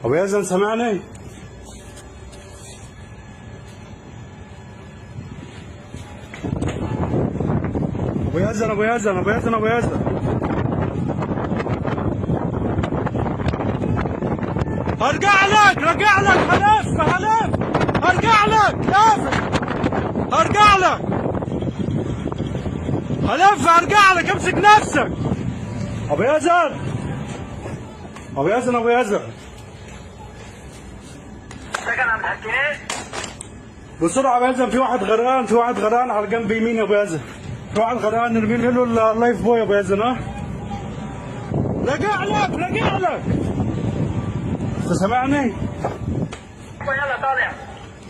ابو يزن سمعني؟ ابو يزن ابو يزن ابو يزن ابو يزن هرجع لك رجع لك هلف هلف هرجع لك لافف هرجع لك هلف هرجع لك امسك نفسك ابو يزن ابو يزن ابو يزن سكن عم تحكيني؟ بسرعة ابو يزن في واحد غرقان في واحد غرقان على جنب يمين يا ابو يزن في واحد غرقان نرمي له اللايف بوي يا ابو يزن ها رجع لك رجع لك انت سامعني؟ يلا طالع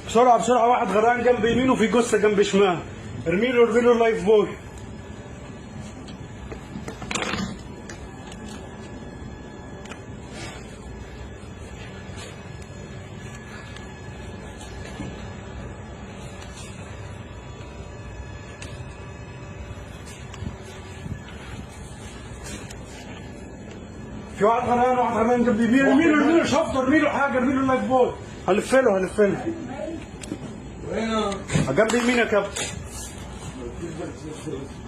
بسرعة بسرعة واحد غرقان جنب يمين وفي جثة جنب شمال ارمي له اللايف بوي في واحد غرقان جنب يمين ارمي له شفطه ارمي له حاجة ارمي له اللايف بوي هلف له وين؟ جنب يمين يا كابتن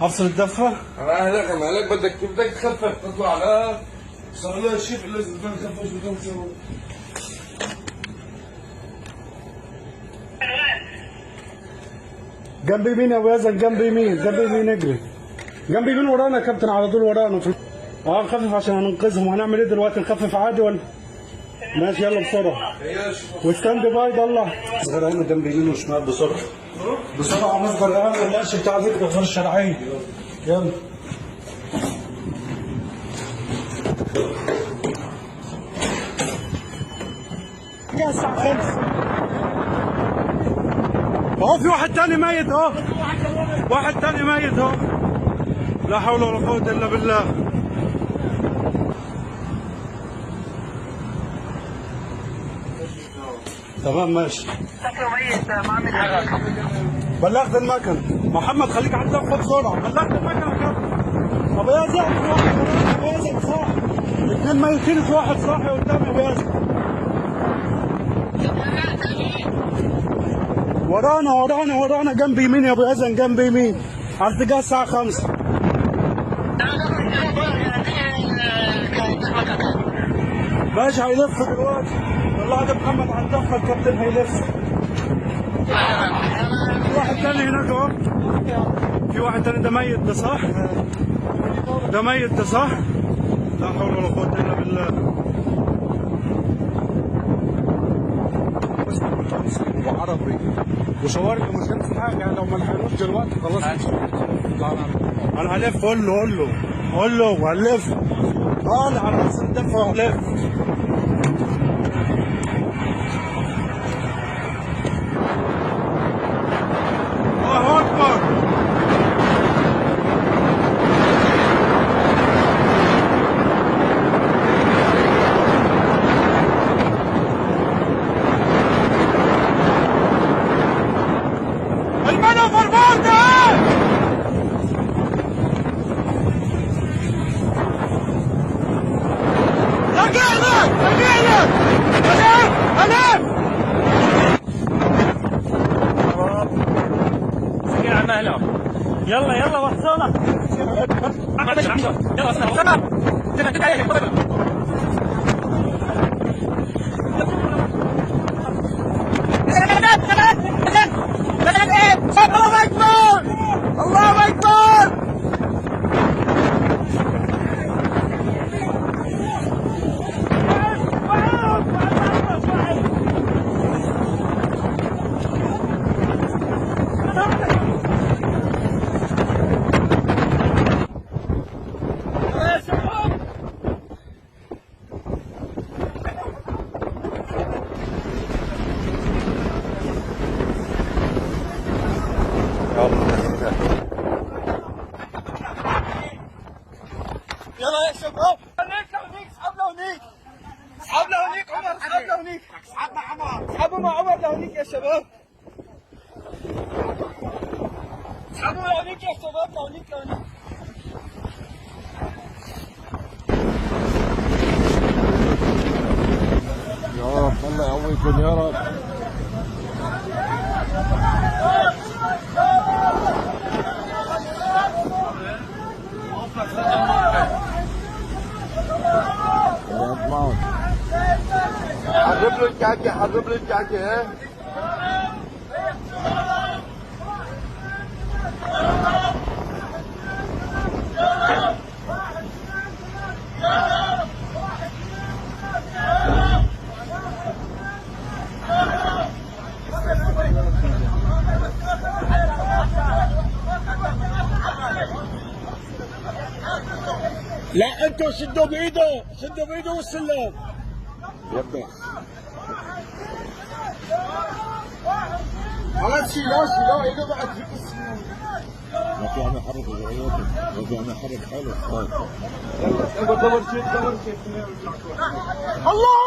افصل الدفة انا مالك بدك تخفف تطلع لا صار لها شيء لازم نخفف بدون شغل جنب يمين يا ابو يزن جنب يمين اجري جنب يمين ورانا يا كابتن على طول ورانا نخفف عشان هننقذهم وهنعمل ايه دلوقتي نخفف عادي ولا ماشي يلا بسرعه وستاند باي ضله غرقانه جنب يمين وشمال بسرعه بسرعه ناس غرقانه المقش بتاع الفكره غير الشرعيه يلا جاء الساعه 5 اهو في واحد تاني ميت اهو واحد تاني ميت اهو لا حول ولا قوة الا بالله تمام ماشي شكله ميت ما عمل حاجه بلغت المكن محمد خليك على الدفة بسرعة بلغت المكن يا كابتن ابو ياسر في واحد ابو ياسر صاحي اثنين ميتين في واحد صاحي قدامي ابو ياسر ورانا جنب يمين يا ابو يزن جنب يمين على اتجاه الساعة 5 ماشي هيلف دلوقتي طلعت محمد على الدفة الكابتن هيلف في واحد تاني هناك اهو في واحد تاني ده ميت ده صح؟ ده ميت ده صح؟ لا حول ولا قوة الا بالله وعربي وشوارع مش هنفع حاجه يعني لو ما لحقناش دلوقتي خلاص انا هلف قول له هلف طالع على راس الدفه وهلف الله اكبر المنفر موته رجع لك هلف سكين على مهله يلا وصلنا يلا الله اكبر الله اكبر يلا يا شباب اسحب لهونيك عمر اسحب لهونيك اسحبوا مع عمر لهونيك يا شباب اسحبوا لهونيك يا شباب لهونيك عفوا يا رب. حرب له الكعكة، حرب له الكعكة. ها لا انتوا شدوا بايده، شدوا بايده والسلم. يبا خلاص شيلوه ايده بعد في السلم. ما في عم يحرك العيادة، ما في عم يحرك حاله. يلا دبر شيت الله